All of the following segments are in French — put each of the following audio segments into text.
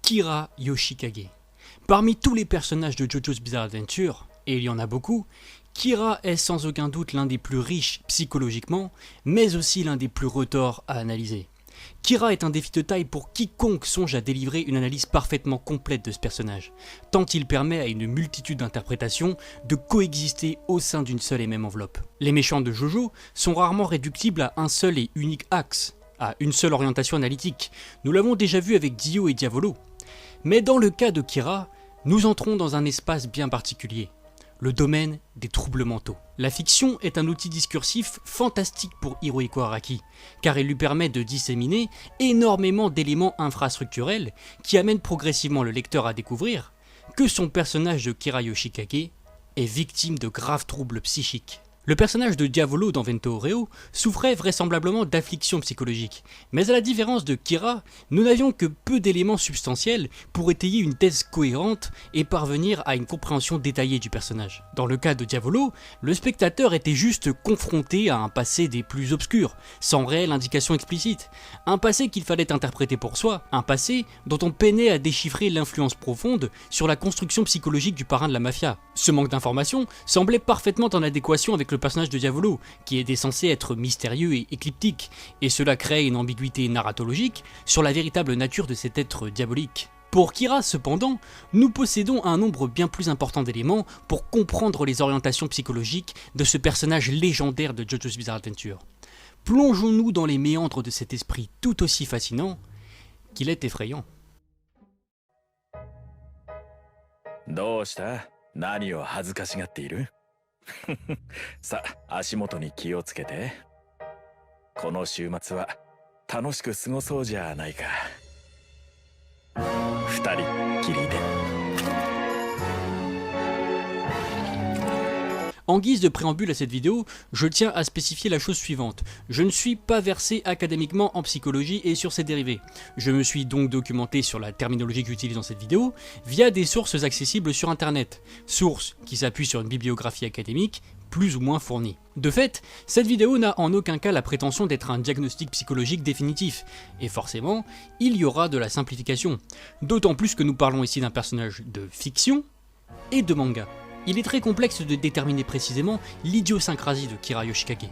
Kira Yoshikage. Parmi tous les personnages de JoJo's Bizarre Adventure, et il y en a beaucoup, Kira est sans aucun doute l'un des plus riches psychologiquement, mais aussi l'un des plus retors à analyser. Kira est un défi de taille pour quiconque songe à délivrer une analyse parfaitement complète de ce personnage, tant il permet à une multitude d'interprétations de coexister au sein d'une seule et même enveloppe. Les méchants de JoJo sont rarement réductibles à un seul et unique axe, à une seule orientation analytique. Nous l'avons déjà vu avec Dio et Diavolo. Mais dans le cas de Kira, nous entrons dans un espace bien particulier, le domaine des troubles mentaux. La fiction est un outil discursif fantastique pour Hirohiko Araki, car il lui permet de disséminer énormément d'éléments infrastructurels qui amènent progressivement le lecteur à découvrir que son personnage de Kira Yoshikage est victime de graves troubles psychiques. Le personnage de Diavolo dans Vento Oreo souffrait vraisemblablement d'afflictions psychologiques, mais à la différence de Kira, nous n'avions que peu d'éléments substantiels pour étayer une thèse cohérente et parvenir à une compréhension détaillée du personnage. Dans le cas de Diavolo, le spectateur était juste confronté à un passé des plus obscurs, sans réelle indication explicite, un passé qu'il fallait interpréter pour soi, un passé dont on peinait à déchiffrer l'influence profonde sur la construction psychologique du parrain de la mafia. Ce manque d'informations semblait parfaitement en adéquation avec le personnage de Diavolo, qui était censé être mystérieux et écliptique, et cela crée une ambiguïté narratologique sur la véritable nature de cet être diabolique. Pour Kira cependant, nous possédons un nombre bien plus important d'éléments pour comprendre les orientations psychologiques de ce personnage légendaire de JoJo's Bizarre Adventure. Plongeons-nous dans les méandres de cet esprit tout aussi fascinant qu'il est effrayant. どうした？何を恥ずかしがっている？さあ、足元に気をつけて。この週末は楽しく過ごそうじゃないか。二人っきりで。En guise de préambule à cette vidéo, je tiens à spécifier la chose suivante. Je ne suis pas versé académiquement en psychologie et sur ses dérivés. Je me suis donc documenté sur la terminologie que j'utilise dans cette vidéo via des sources accessibles sur internet. Sources qui s'appuient sur une bibliographie académique plus ou moins fournie. De fait, cette vidéo n'a en aucun cas la prétention d'être un diagnostic psychologique définitif, et forcément, il y aura de la simplification. D'autant plus que nous parlons ici d'un personnage de fiction et de manga. Il est très complexe de déterminer précisément l'idiosyncrasie de Kira Yoshikage.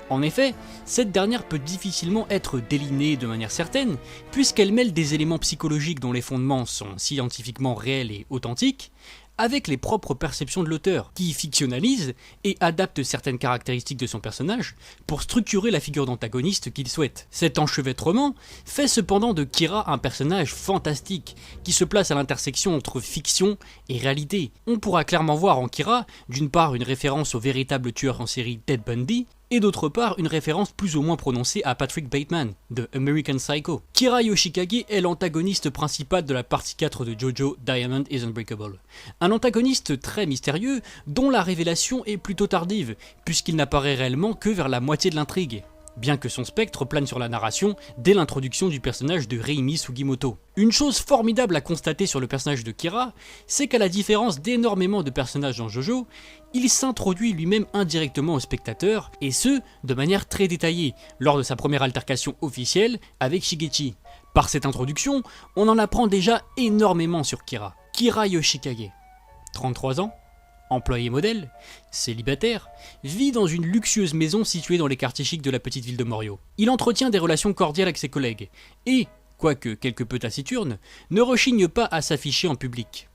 En effet, cette dernière peut difficilement être délinée de manière certaine, puisqu'elle mêle des éléments psychologiques dont les fondements sont scientifiquement réels et authentiques, avec les propres perceptions de l'auteur, qui fictionnalise et adapte certaines caractéristiques de son personnage pour structurer la figure d'antagoniste qu'il souhaite. Cet enchevêtrement fait cependant de Kira un personnage fantastique, qui se place à l'intersection entre fiction et réalité. On pourra clairement voir en Kira, d'une part une référence au véritable tueur en série Ted Bundy, et d'autre part une référence plus ou moins prononcée à Patrick Bateman, de American Psycho. Kira Yoshikage est l'antagoniste principal de la partie 4 de JoJo Diamond is Unbreakable. Un antagoniste très mystérieux, dont la révélation est plutôt tardive, puisqu'il n'apparaît réellement que vers la moitié de l'intrigue, bien que son spectre plane sur la narration dès l'introduction du personnage de Reimi Sugimoto. Une chose formidable à constater sur le personnage de Kira, c'est qu'à la différence d'énormément de personnages dans JoJo, il s'introduit lui-même indirectement au spectateur, et ce, de manière très détaillée, lors de sa première altercation officielle avec Shigechi. Par cette introduction, on en apprend déjà énormément sur Kira. Kira Yoshikage, 33 ans, employé modèle, célibataire, vit dans une luxueuse maison située dans les quartiers chics de la petite ville de Morio. Il entretient des relations cordiales avec ses collègues, et, quoique quelque peu taciturne, ne rechigne pas à s'afficher en public.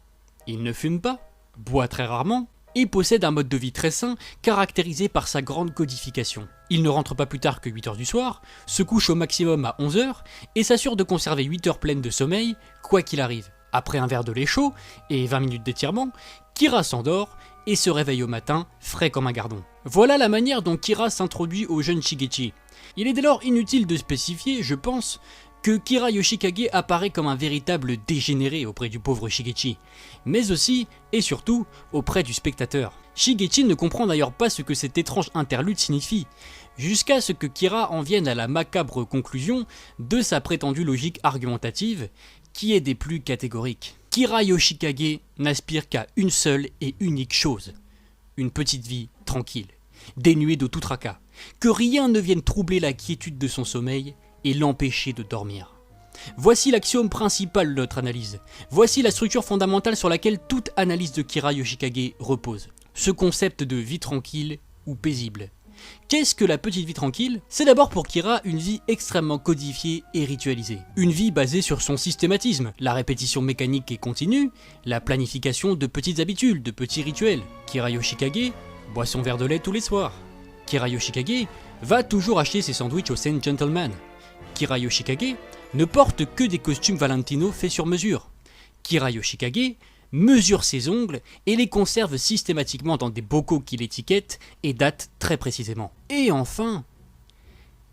Il ne fume pas, boit très rarement, et possède un mode de vie très sain, caractérisé par sa grande codification. Il ne rentre pas plus tard que 8h du soir, se couche au maximum à 11h, et s'assure de conserver 8 heures pleines de sommeil, quoi qu'il arrive. Après un verre de lait chaud et 20 minutes d'étirement, Kira s'endort et se réveille au matin, frais comme un gardon. Voilà la manière dont Kira s'introduit au jeune Shigechi. Il est dès lors inutile de spécifier, je pense, que Kira Yoshikage apparaît comme un véritable dégénéré auprès du pauvre Shigechi, mais aussi, et surtout, auprès du spectateur. Shigechi ne comprend d'ailleurs pas ce que cette étrange interlude signifie, jusqu'à ce que Kira en vienne à la macabre conclusion de sa prétendue logique argumentative, qui est des plus catégoriques. Kira Yoshikage n'aspire qu'à une seule et unique chose, une petite vie tranquille, dénuée de tout tracas, que rien ne vienne troubler la quiétude de son sommeil et l'empêcher de dormir. Voici l'axiome principal de notre analyse. Voici la structure fondamentale sur laquelle toute analyse de Kira Yoshikage repose. Ce concept de vie tranquille ou paisible. Qu'est-ce que la petite vie tranquille? C'est d'abord pour Kira une vie extrêmement codifiée et ritualisée. Une vie basée sur son systématisme, la répétition mécanique et continue, la planification de petites habitudes, de petits rituels. Kira Yoshikage boit son verre de lait tous les soirs. Kira Yoshikage va toujours acheter ses sandwichs au Saint Gentleman. Kira Yoshikage ne porte que des costumes Valentino faits sur mesure. Kira Yoshikage mesure ses ongles et les conserve systématiquement dans des bocaux qu'il étiquette et date très précisément. Et enfin,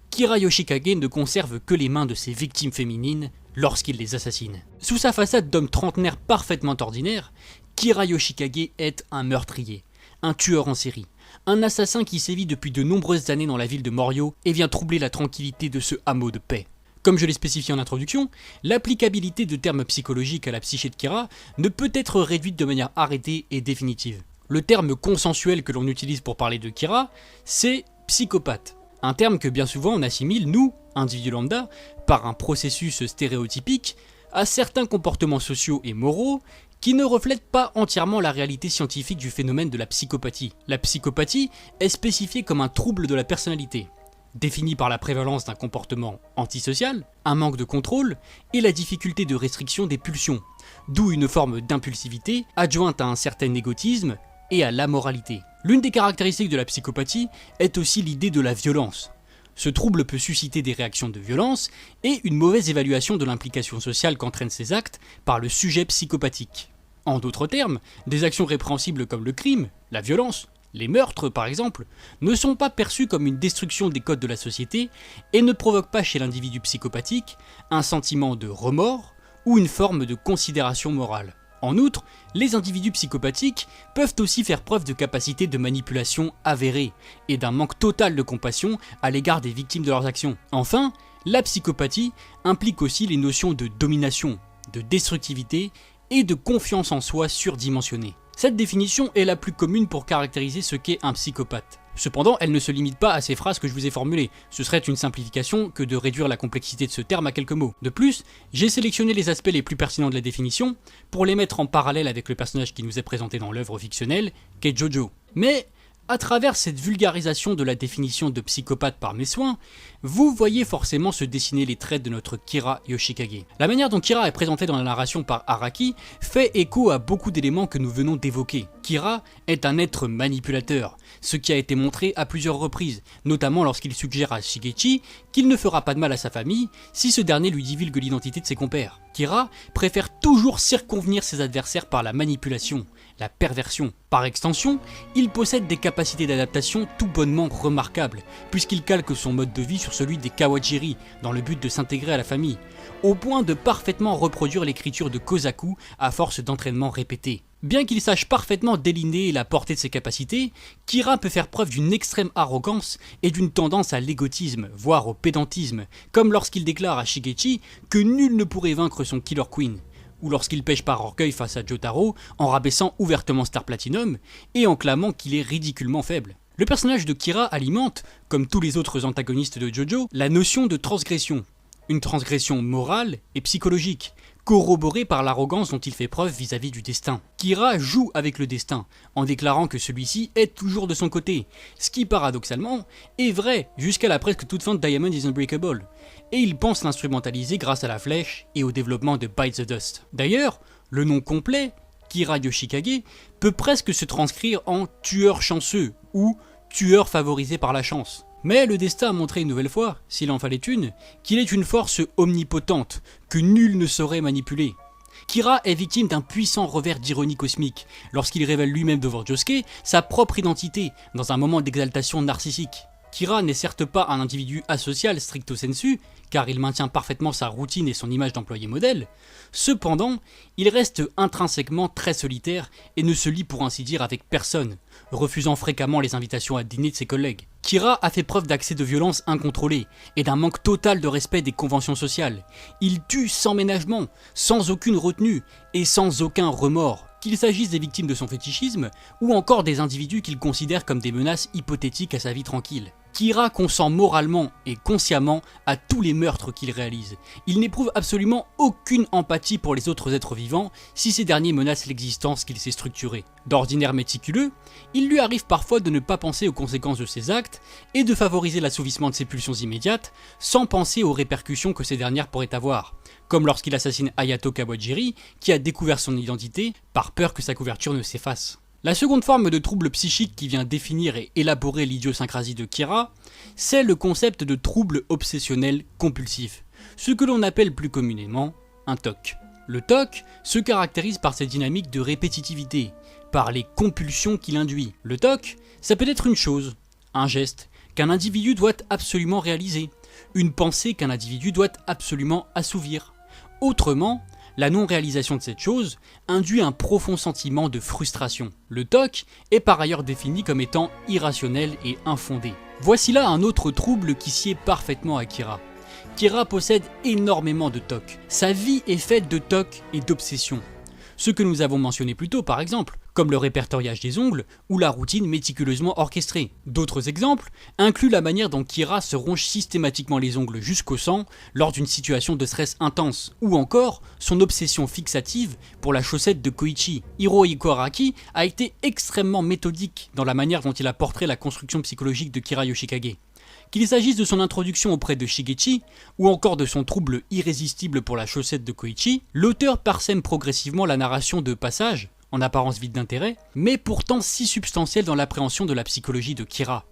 Kira Yoshikage ne conserve que les mains de ses victimes féminines lorsqu'il les assassine. Sous sa façade d'homme trentenaire parfaitement ordinaire, Kira Yoshikage est un meurtrier, un tueur en série, un assassin qui sévit depuis de nombreuses années dans la ville de Morio et vient troubler la tranquillité de ce hameau de paix. Comme je l'ai spécifié en introduction, l'applicabilité de termes psychologiques à la psyché de Kira ne peut être réduite de manière arrêtée et définitive. Le terme consensuel que l'on utilise pour parler de Kira, c'est psychopathe. Un terme que bien souvent on assimile, nous, individus lambda, par un processus stéréotypique, à certains comportements sociaux et moraux qui ne reflètent pas entièrement la réalité scientifique du phénomène de la psychopathie. La psychopathie est spécifiée comme un trouble de la personnalité, défini par la prévalence d'un comportement antisocial, un manque de contrôle et la difficulté de restriction des pulsions, d'où une forme d'impulsivité adjointe à un certain égotisme et à l'amoralité. L'une des caractéristiques de la psychopathie est aussi l'idée de la violence. Ce trouble peut susciter des réactions de violence et une mauvaise évaluation de l'implication sociale qu'entraînent ces actes par le sujet psychopathique. En d'autres termes, des actions répréhensibles comme le crime, la violence, les meurtres, par exemple, ne sont pas perçus comme une destruction des codes de la société et ne provoquent pas chez l'individu psychopathique un sentiment de remords ou une forme de considération morale. En outre, les individus psychopathiques peuvent aussi faire preuve de capacités de manipulation avérées et d'un manque total de compassion à l'égard des victimes de leurs actions. Enfin, la psychopathie implique aussi les notions de domination, de destructivité et de confiance en soi surdimensionnée. Cette définition est la plus commune pour caractériser ce qu'est un psychopathe. Cependant, elle ne se limite pas à ces phrases que je vous ai formulées. Ce serait une simplification que de réduire la complexité de ce terme à quelques mots. De plus, j'ai sélectionné les aspects les plus pertinents de la définition pour les mettre en parallèle avec le personnage qui nous est présenté dans l'œuvre fictionnelle, qu'est Jojo. Mais, à travers cette vulgarisation de la définition de psychopathe par mes soins, vous voyez forcément se dessiner les traits de notre Kira Yoshikage. La manière dont Kira est présentée dans la narration par Araki fait écho à beaucoup d'éléments que nous venons d'évoquer. Kira est un être manipulateur, ce qui a été montré à plusieurs reprises, notamment lorsqu'il suggère à Shigechi qu'il ne fera pas de mal à sa famille si ce dernier lui divulgue l'identité de ses compères. Kira préfère toujours circonvenir ses adversaires par la manipulation, la perversion. Par extension, il possède des capacités d'adaptation tout bonnement remarquables, puisqu'il calque son mode de vie sur celui des Kawajiri, dans le but de s'intégrer à la famille, au point de parfaitement reproduire l'écriture de Kozaku à force d'entraînement répété. Bien qu'il sache parfaitement déliner la portée de ses capacités, Kira peut faire preuve d'une extrême arrogance et d'une tendance à l'égotisme, voire au pédantisme, comme lorsqu'il déclare à Shigechi que nul ne pourrait vaincre son Killer Queen, ou lorsqu'il pêche par orgueil face à Jotaro en rabaissant ouvertement Star Platinum et en clamant qu'il est ridiculement faible. Le personnage de Kira alimente, comme tous les autres antagonistes de Jojo, la notion de transgression. Une transgression morale et psychologique, corroborée par l'arrogance dont il fait preuve vis-à-vis du destin. Kira joue avec le destin, en déclarant que celui-ci est toujours de son côté, ce qui paradoxalement est vrai jusqu'à la presque toute fin de Diamond is Unbreakable, et il pense l'instrumentaliser grâce à la flèche et au développement de Bite the Dust. D'ailleurs, le nom complet, Kira Yoshikage, peut presque se transcrire en tueur chanceux ou tueur favorisé par la chance. Mais le destin a montré une nouvelle fois, s'il en fallait une, qu'il est une force omnipotente, que nul ne saurait manipuler. Kira est victime d'un puissant revers d'ironie cosmique, lorsqu'il révèle lui-même devant Josuke sa propre identité, dans un moment d'exaltation narcissique. Kira n'est certes pas un individu asocial stricto sensu, car il maintient parfaitement sa routine et son image d'employé modèle. Cependant, il reste intrinsèquement très solitaire et ne se lie pour ainsi dire avec personne, refusant fréquemment les invitations à dîner de ses collègues. Kira a fait preuve d'accès de violence incontrôlé et d'un manque total de respect des conventions sociales. Il tue sans ménagement, sans aucune retenue et sans aucun remords, qu'il s'agisse des victimes de son fétichisme ou encore des individus qu'il considère comme des menaces hypothétiques à sa vie tranquille. Kira consent moralement et consciemment à tous les meurtres qu'il réalise. Il n'éprouve absolument aucune empathie pour les autres êtres vivants si ces derniers menacent l'existence qu'il s'est structurée. D'ordinaire méticuleux, il lui arrive parfois de ne pas penser aux conséquences de ses actes et de favoriser l'assouvissement de ses pulsions immédiates sans penser aux répercussions que ces dernières pourraient avoir, comme lorsqu'il assassine Hayato Kawajiri qui a découvert son identité par peur que sa couverture ne s'efface. La seconde forme de trouble psychique qui vient définir et élaborer l'idiosyncrasie de Kira, c'est le concept de trouble obsessionnel compulsif, ce que l'on appelle plus communément un TOC. Le TOC se caractérise par cette dynamique de répétitivité, par les compulsions qu'il induit. Le TOC, ça peut être une chose, un geste, qu'un individu doit absolument réaliser, une pensée qu'un individu doit absolument assouvir. Autrement, la non-réalisation de cette chose induit un profond sentiment de frustration. Le TOC est par ailleurs défini comme étant irrationnel et infondé. Voici là un autre trouble qui sied parfaitement à Kira. Kira possède énormément de TOC. Sa vie est faite de TOC et d'obsessions. Ce que nous avons mentionné plus tôt par exemple, comme le répertoriage des ongles ou la routine méticuleusement orchestrée. D'autres exemples incluent la manière dont Kira se ronge systématiquement les ongles jusqu'au sang lors d'une situation de stress intense, ou encore son obsession fixative pour la chaussette de Koichi. Hirohiko Araki a été extrêmement méthodique dans la manière dont il a portrait la construction psychologique de Kira Yoshikage. Qu'il s'agisse de son introduction auprès de Shigechi, ou encore de son trouble irrésistible pour la chaussette de Koichi, l'auteur parsème progressivement la narration de passages, en apparence vide d'intérêt, mais pourtant si substantiels dans l'appréhension de la psychologie de Kira.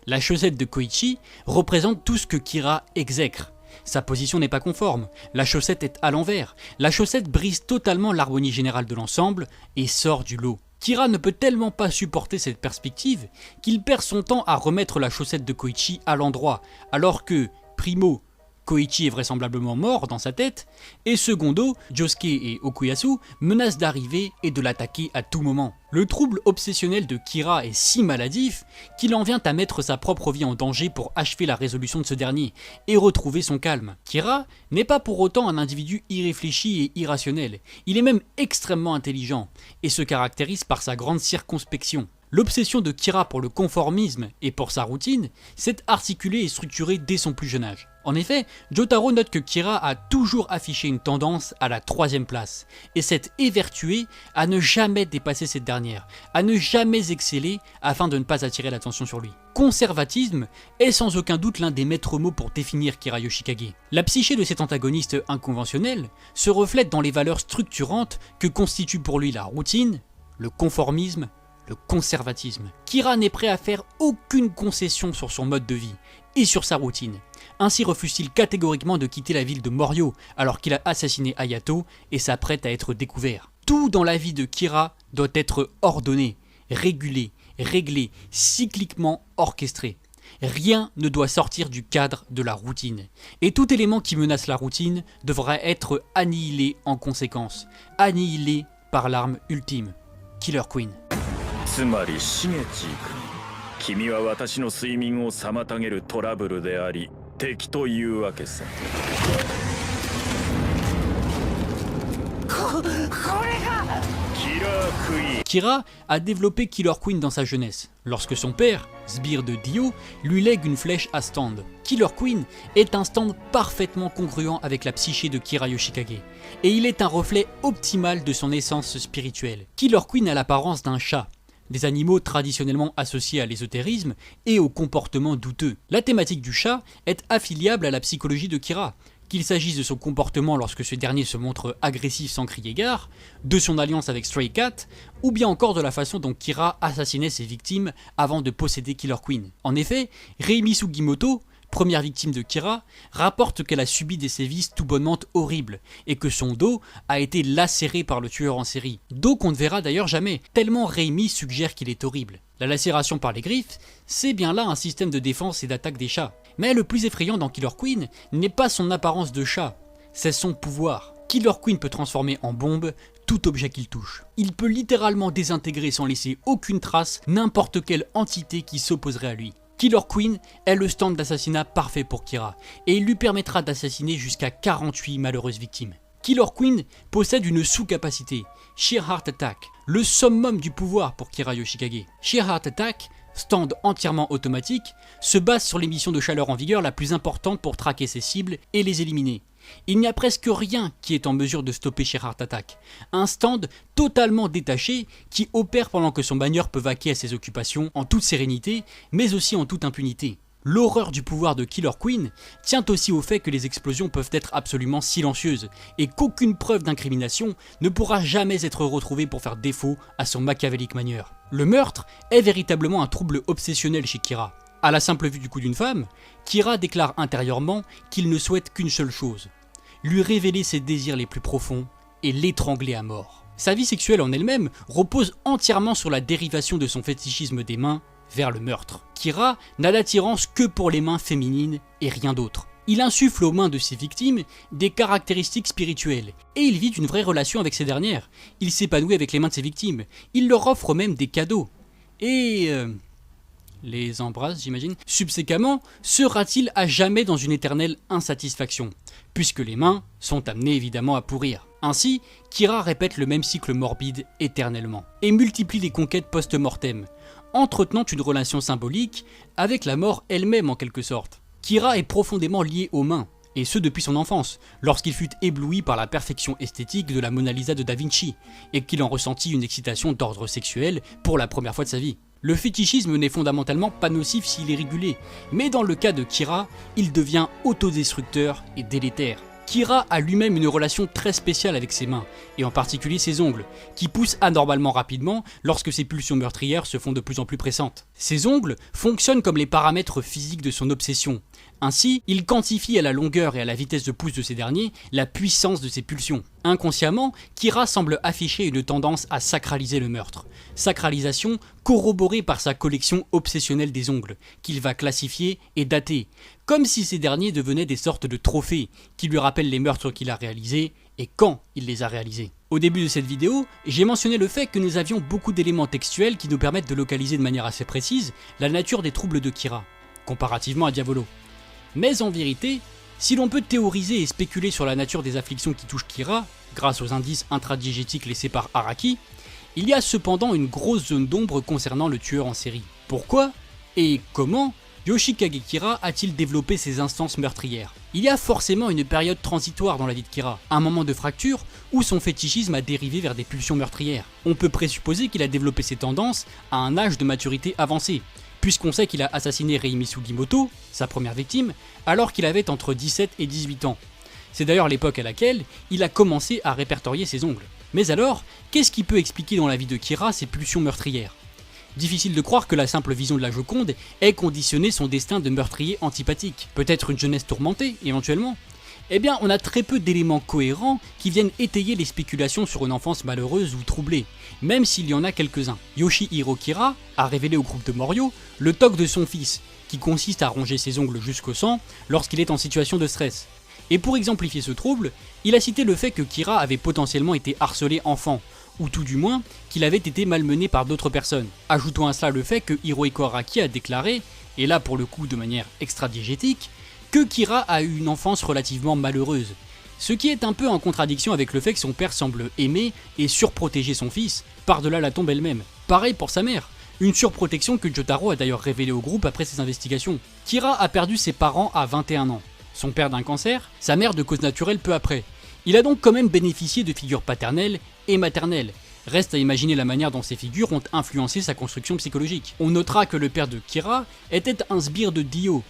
La chaussette de Koichi représente tout ce que Kira exècre. Sa position n'est pas conforme, la chaussette est à l'envers, la chaussette brise totalement l'harmonie générale de l'ensemble et sort du lot. Kira ne peut tellement pas supporter cette perspective qu'il perd son temps à remettre la chaussette de Koichi à l'endroit, alors que, primo, Koichi est vraisemblablement mort dans sa tête, et secondo, Josuke et Okuyasu menacent d'arriver et de l'attaquer à tout moment. Le trouble obsessionnel de Kira est si maladif qu'il en vient à mettre sa propre vie en danger pour achever la résolution de ce dernier et retrouver son calme. Kira n'est pas pour autant un individu irréfléchi et irrationnel, il est même extrêmement intelligent et se caractérise par sa grande circonspection. L'obsession de Kira pour le conformisme et pour sa routine s'est articulée et structurée dès son plus jeune âge. En effet, Jotaro note que Kira a toujours affiché une tendance à la 3e place et s'est évertué à ne jamais dépasser cette dernière, à ne jamais exceller afin de ne pas attirer l'attention sur lui. Conservatisme est sans aucun doute l'un des maîtres mots pour définir Kira Yoshikage. La psyché de cet antagoniste inconventionnel se reflète dans les valeurs structurantes que constituent pour lui la routine, le conformisme, le conservatisme. Kira n'est prêt à faire aucune concession sur son mode de vie et sur sa routine. Ainsi refuse-t-il catégoriquement de quitter la ville de Morio alors qu'il a assassiné Hayato et s'apprête à être découvert. Tout dans la vie de Kira doit être ordonné, régulé, réglé, cycliquement orchestré. Rien ne doit sortir du cadre de la routine. Et tout élément qui menace la routine devra être annihilé en conséquence. Annihilé par l'arme ultime, Killer Queen. つまりシゲチ君、君は私の睡眠を妨げるトラブルであり敵というわけさ。これがキラークイーン。Kira a développé Killer Queen dans sa jeunesse, lorsque son père, sbire de Dio, lui lègue une flèche à stand. Killer Queen est un stand parfaitement congruent avec la psyché de Kira Yoshikage, et il est un reflet optimal de son essence spirituelle. Killer Queen a l'apparence d'un chat, des animaux traditionnellement associés à l'ésotérisme et au comportement douteux. La thématique du chat est affiliable à la psychologie de Kira, qu'il s'agisse de son comportement lorsque ce dernier se montre agressif sans crier gare, de son alliance avec Stray Cat, ou bien encore de la façon dont Kira assassinait ses victimes avant de posséder Killer Queen. En effet, Reimi Sugimoto, première victime de Kira, rapporte qu'elle a subi des sévices tout bonnement horribles et que son dos a été lacéré par le tueur en série. Dos qu'on ne verra d'ailleurs jamais, tellement Reimi suggère qu'il est horrible. La lacération par les griffes, c'est bien là un système de défense et d'attaque des chats. Mais le plus effrayant dans Killer Queen n'est pas son apparence de chat, c'est son pouvoir. Killer Queen peut transformer en bombe tout objet qu'il touche. Il peut littéralement désintégrer sans laisser aucune trace n'importe quelle entité qui s'opposerait à lui. Killer Queen est le stand d'assassinat parfait pour Kira, et il lui permettra d'assassiner jusqu'à 48 malheureuses victimes. Killer Queen possède une sous-capacité, Sheer Heart Attack, le summum du pouvoir pour Kira Yoshikage. Sheer Heart Attack stand entièrement automatique, se base sur l'émission de chaleur en vigueur la plus importante pour traquer ses cibles et les éliminer. Il n'y a presque rien qui est en mesure de stopper Sheer Heart Attack. Un stand totalement détaché qui opère pendant que son bagneur peut vaquer à ses occupations en toute sérénité, mais aussi en toute impunité. L'horreur du pouvoir de Killer Queen tient aussi au fait que les explosions peuvent être absolument silencieuses et qu'aucune preuve d'incrimination ne pourra jamais être retrouvée pour faire défaut à son machiavélique manière. Le meurtre est véritablement un trouble obsessionnel chez Kira. À la simple vue du cou d'une femme, Kira déclare intérieurement qu'il ne souhaite qu'une seule chose, lui révéler ses désirs les plus profonds et l'étrangler à mort. Sa vie sexuelle en elle-même repose entièrement sur la dérivation de son fétichisme des mains vers le meurtre. Kira n'a d'attirance que pour les mains féminines et rien d'autre. Il insuffle aux mains de ses victimes des caractéristiques spirituelles et il vit une vraie relation avec ces dernières. Il s'épanouit avec les mains de ses victimes, il leur offre même des cadeaux et les embrasse, j'imagine. Subséquemment, sera-t-il à jamais dans une éternelle insatisfaction, puisque les mains sont amenées évidemment à pourrir. Ainsi, Kira répète le même cycle morbide éternellement, et multiplie les conquêtes post-mortem, entretenant une relation symbolique avec la mort elle-même en quelque sorte. Kira est profondément lié aux mains, et ce depuis son enfance, lorsqu'il fut ébloui par la perfection esthétique de la Mona Lisa de Da Vinci, et qu'il en ressentit une excitation d'ordre sexuel pour la première fois de sa vie. Le fétichisme n'est fondamentalement pas nocif s'il est régulé, mais dans le cas de Kira, il devient autodestructeur et délétère. Kira a lui-même une relation très spéciale avec ses mains, et en particulier ses ongles, qui poussent anormalement rapidement lorsque ses pulsions meurtrières se font de plus en plus pressantes. Ses ongles fonctionnent comme les paramètres physiques de son obsession. Ainsi, il quantifie à la longueur et à la vitesse de pouce de ces derniers la puissance de ses pulsions. Inconsciemment, Kira semble afficher une tendance à sacraliser le meurtre. Sacralisation corroborée par sa collection obsessionnelle des ongles, qu'il va classifier et dater, comme si ces derniers devenaient des sortes de trophées qui lui rappellent les meurtres qu'il a réalisés et quand il les a réalisés. Au début de cette vidéo, j'ai mentionné le fait que nous avions beaucoup d'éléments textuels qui nous permettent de localiser de manière assez précise la nature des troubles de Kira, comparativement à Diavolo. Mais en vérité, si l'on peut théoriser et spéculer sur la nature des afflictions qui touchent Kira, grâce aux indices intradiégétiques laissés par Araki, il y a cependant une grosse zone d'ombre concernant le tueur en série. Pourquoi et comment Yoshikage Kira a-t-il développé ses instances meurtrières? Il y a forcément une période transitoire dans la vie de Kira, un moment de fracture où son fétichisme a dérivé vers des pulsions meurtrières. On peut présupposer qu'il a développé ses tendances à un âge de maturité avancé, puisqu'on sait qu'il a assassiné Reimi Sugimoto, sa première victime, alors qu'il avait entre 17 et 18 ans. C'est d'ailleurs l'époque à laquelle il a commencé à répertorier ses ongles. Mais alors, qu'est-ce qui peut expliquer dans la vie de Kira ces pulsions meurtrières? Difficile de croire que la simple vision de la Joconde ait conditionné son destin de meurtrier antipathique. Peut-être une jeunesse tourmentée, éventuellement? Eh bien, on a très peu d'éléments cohérents qui viennent étayer les spéculations sur une enfance malheureuse ou troublée, même s'il y en a quelques-uns. Yoshihiro Kira a révélé au groupe de Morio le toc de son fils, qui consiste à ronger ses ongles jusqu'au sang lorsqu'il est en situation de stress. Et pour exemplifier ce trouble, il a cité le fait que Kira avait potentiellement été harcelé enfant, ou tout du moins qu'il avait été malmené par d'autres personnes. Ajoutons à cela le fait que Hirohiko Araki a déclaré, et là pour le coup de manière extradiégétique, que Kira a eu une enfance relativement malheureuse, ce qui est un peu en contradiction avec le fait que son père semble aimer et surprotéger son fils par-delà la tombe elle-même. Pareil pour sa mère, une surprotection que Jotaro a d'ailleurs révélée au groupe après ses investigations. Kira a perdu ses parents à 21 ans, son père d'un cancer, sa mère de cause naturelle peu après. Il a donc quand même bénéficié de figures paternelles et maternelles. Reste à imaginer la manière dont ces figures ont influencé sa construction psychologique. On notera que le père de Kira était un sbire de Dio.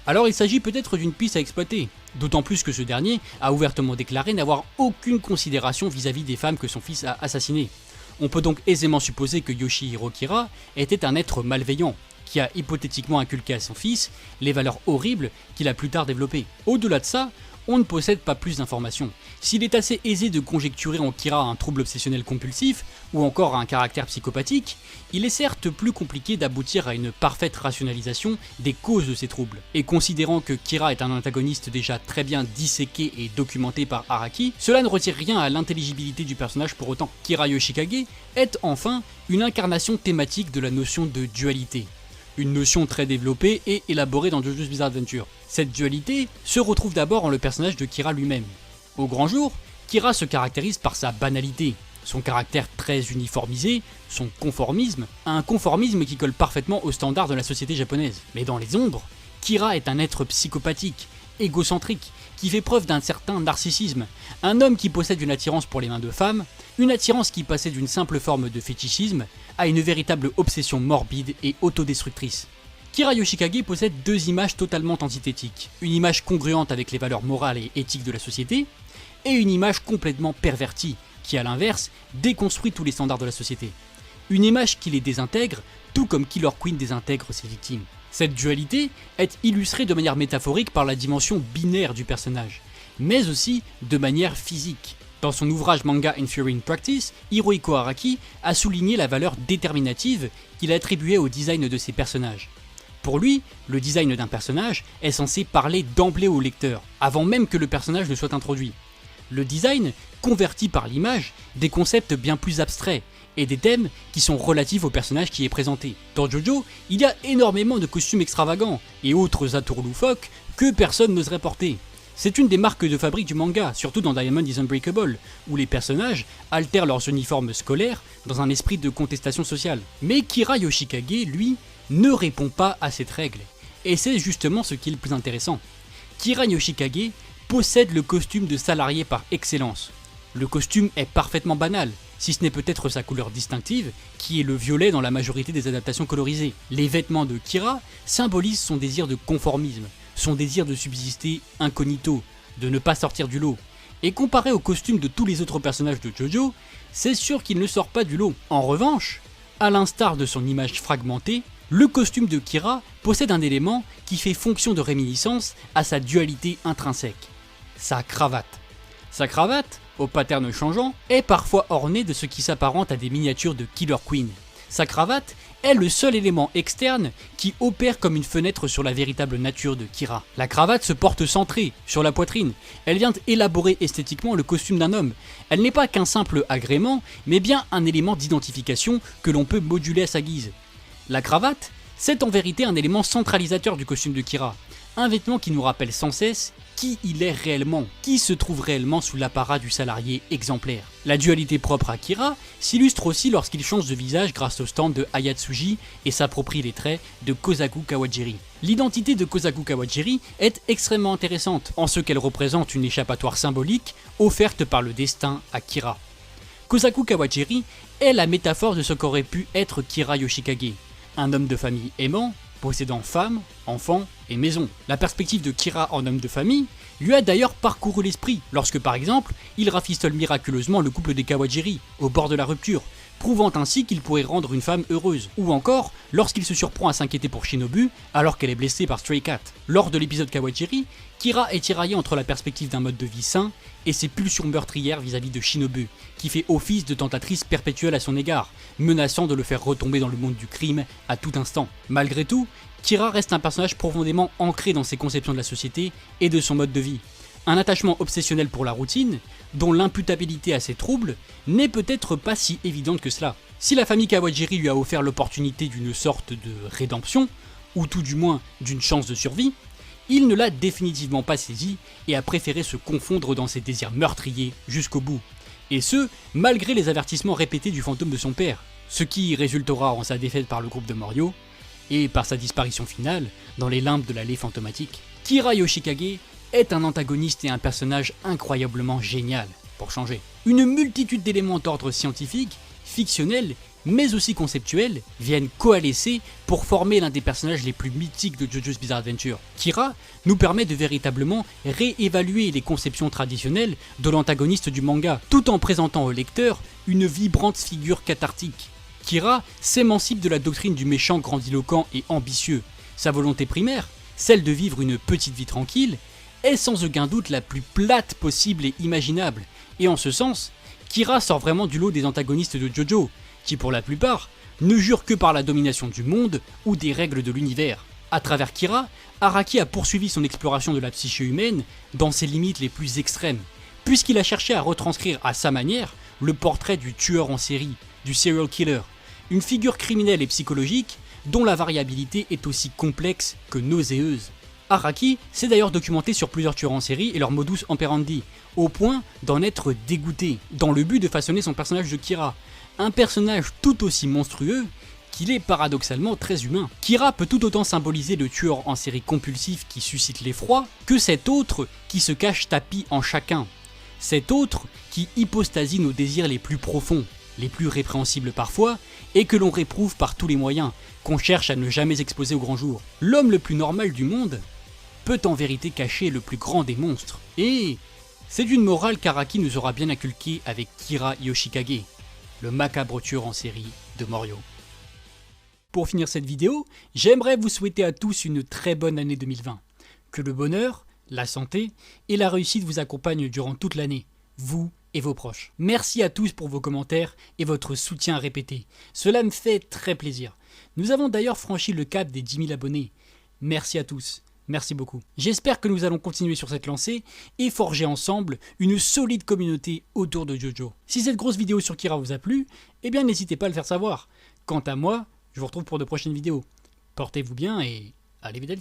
Alors il s'agit peut-être d'une piste à exploiter, d'autant plus que ce dernier a ouvertement déclaré n'avoir aucune considération vis-à-vis des femmes que son fils a assassinées. On peut donc aisément supposer que Yoshihiro Kira était un être malveillant, qui a hypothétiquement inculqué à son fils les valeurs horribles qu'il a plus tard développées. Au-delà de ça, on ne possède pas plus d'informations. S'il est assez aisé de conjecturer en Kira un trouble obsessionnel compulsif, ou encore un caractère psychopathique, il est certes plus compliqué d'aboutir à une parfaite rationalisation des causes de ces troubles. Et considérant que Kira est un antagoniste déjà très bien disséqué et documenté par Araki, cela ne retire rien à l'intelligibilité du personnage pour autant. Kira Yoshikage est enfin une incarnation thématique de la notion de dualité. Une notion très développée et élaborée dans JoJo's Bizarre Adventure. Cette dualité se retrouve d'abord en le personnage de Kira lui-même. Au grand jour, Kira se caractérise par sa banalité. Son caractère très uniformisé, son conformisme, un conformisme qui colle parfaitement aux standards de la société japonaise. Mais dans les ombres, Kira est un être psychopathique, égocentrique, qui fait preuve d'un certain narcissisme, un homme qui possède une attirance pour les mains de femmes, une attirance qui passait d'une simple forme de fétichisme à une véritable obsession morbide et autodestructrice. Kira Yoshikage possède deux images totalement antithétiques, une image congruente avec les valeurs morales et éthiques de la société, et une image complètement pervertie, qui à l'inverse déconstruit tous les standards de la société. Une image qui les désintègre, tout comme Killer Queen désintègre ses victimes. Cette dualité est illustrée de manière métaphorique par la dimension binaire du personnage, mais aussi de manière physique. Dans son ouvrage Manga Infuriating Practice, Hirohiko Araki a souligné la valeur déterminative qu'il a attribuée au design de ses personnages. Pour lui, le design d'un personnage est censé parler d'emblée au lecteur, avant même que le personnage ne soit introduit. Le design convertit par l'image des concepts bien plus abstraits et des thèmes qui sont relatifs au personnage qui est présenté. Dans JoJo, il y a énormément de costumes extravagants et autres atours loufoques que personne n'oserait porter. C'est une des marques de fabrique du manga, surtout dans Diamond is Unbreakable, où les personnages altèrent leurs uniformes scolaires dans un esprit de contestation sociale. Mais Kira Yoshikage, lui, ne répond pas à cette règle, et c'est justement ce qui est le plus intéressant. Kira Yoshikage possède le costume de salarié par excellence. Le costume est parfaitement banal, si ce n'est peut-être sa couleur distinctive, qui est le violet dans la majorité des adaptations colorisées. Les vêtements de Kira symbolisent son désir de conformisme, son désir de subsister incognito, de ne pas sortir du lot. Et comparé au costume de tous les autres personnages de JoJo, c'est sûr qu'il ne sort pas du lot. En revanche, à l'instar de son image fragmentée, le costume de Kira possède un élément qui fait fonction de réminiscence à sa dualité intrinsèque, sa cravate. Sa cravate, au pattern changeant, est parfois ornée de ce qui s'apparente à des miniatures de Killer Queen. Sa cravate est le seul élément externe qui opère comme une fenêtre sur la véritable nature de Kira. La cravate se porte centrée, sur la poitrine. Elle vient élaborer esthétiquement le costume d'un homme. Elle n'est pas qu'un simple agrément, mais bien un élément d'identification que l'on peut moduler à sa guise. La cravate, c'est en vérité un élément centralisateur du costume de Kira. Un vêtement qui nous rappelle sans cesse qui il est réellement, qui se trouve réellement sous l'apparat du salarié exemplaire. La dualité propre à Kira s'illustre aussi lorsqu'il change de visage grâce au stand de Ayatsuji et s'approprie les traits de Kosaku Kawajiri. L'identité de Kosaku Kawajiri est extrêmement intéressante, en ce qu'elle représente une échappatoire symbolique offerte par le destin à Kira. Kosaku Kawajiri est la métaphore de ce qu'aurait pu être Kira Yoshikage, un homme de famille aimant, possédant femme, enfants et maison. La perspective de Kira en homme de famille lui a d'ailleurs parcouru l'esprit lorsque par exemple il rafistole miraculeusement le couple des Kawajiri au bord de la rupture, prouvant ainsi qu'il pourrait rendre une femme heureuse, ou encore lorsqu'il se surprend à s'inquiéter pour Shinobu alors qu'elle est blessée par Stray Cat. Lors de l'épisode Kawajiri, Kira est tiraillé entre la perspective d'un mode de vie sain et ses pulsions meurtrières vis-à-vis de Shinobu, qui fait office de tentatrice perpétuelle à son égard, menaçant de le faire retomber dans le monde du crime à tout instant. Malgré tout, Kira reste un personnage profondément ancré dans ses conceptions de la société et de son mode de vie. Un attachement obsessionnel pour la routine, dont l'imputabilité à ses troubles n'est peut-être pas si évidente que cela. Si la famille Kawajiri lui a offert l'opportunité d'une sorte de rédemption, ou tout du moins d'une chance de survie, il ne l'a définitivement pas saisie et a préféré se confondre dans ses désirs meurtriers jusqu'au bout. Et ce, malgré les avertissements répétés du fantôme de son père, ce qui résultera en sa défaite par le groupe de Morio, et par sa disparition finale dans les limbes de l'allée fantomatique. Kira Yoshikage est un antagoniste et un personnage incroyablement génial, pour changer. Une multitude d'éléments d'ordre scientifique, fictionnels, mais aussi conceptuels, viennent coalescer pour former l'un des personnages les plus mythiques de JoJo's Bizarre Adventure. Kira nous permet de véritablement réévaluer les conceptions traditionnelles de l'antagoniste du manga, tout en présentant au lecteur une vibrante figure cathartique. Kira s'émancipe de la doctrine du méchant grandiloquent et ambitieux. Sa volonté primaire, celle de vivre une petite vie tranquille, est sans aucun doute la plus plate possible et imaginable, et en ce sens, Kira sort vraiment du lot des antagonistes de JoJo, qui pour la plupart ne jurent que par la domination du monde ou des règles de l'univers. À travers Kira, Araki a poursuivi son exploration de la psyché humaine dans ses limites les plus extrêmes, puisqu'il a cherché à retranscrire à sa manière le portrait du tueur en série, du serial killer, une figure criminelle et psychologique dont la variabilité est aussi complexe que nauséeuse. Araki s'est d'ailleurs documenté sur plusieurs tueurs en série et leur modus operandi, au point d'en être dégoûté, dans le but de façonner son personnage de Kira, un personnage tout aussi monstrueux qu'il est paradoxalement très humain. Kira peut tout autant symboliser le tueur en série compulsif qui suscite l'effroi, que cet autre qui se cache tapis en chacun, cet autre qui hypostasie nos désirs les plus profonds, les plus répréhensibles parfois, et que l'on réprouve par tous les moyens, qu'on cherche à ne jamais exposer au grand jour. L'homme le plus normal du monde peut en vérité cacher le plus grand des monstres. Et c'est une morale qu'Araki nous aura bien inculquée avec Kira Yoshikage, le macabre tueur en série de Morio. Pour finir cette vidéo, j'aimerais vous souhaiter à tous une très bonne année 2020. Que le bonheur, la santé et la réussite vous accompagnent durant toute l'année, vous et vos proches. Merci à tous pour vos commentaires et votre soutien répété. Cela me fait très plaisir. Nous avons d'ailleurs franchi le cap des 10 000 abonnés. Merci à tous. Merci beaucoup. J'espère que nous allons continuer sur cette lancée et forger ensemble une solide communauté autour de JoJo. Si cette grosse vidéo sur Kira vous a plu, eh bien n'hésitez pas à le faire savoir. Quant à moi, je vous retrouve pour de prochaines vidéos. Portez-vous bien et allez vite.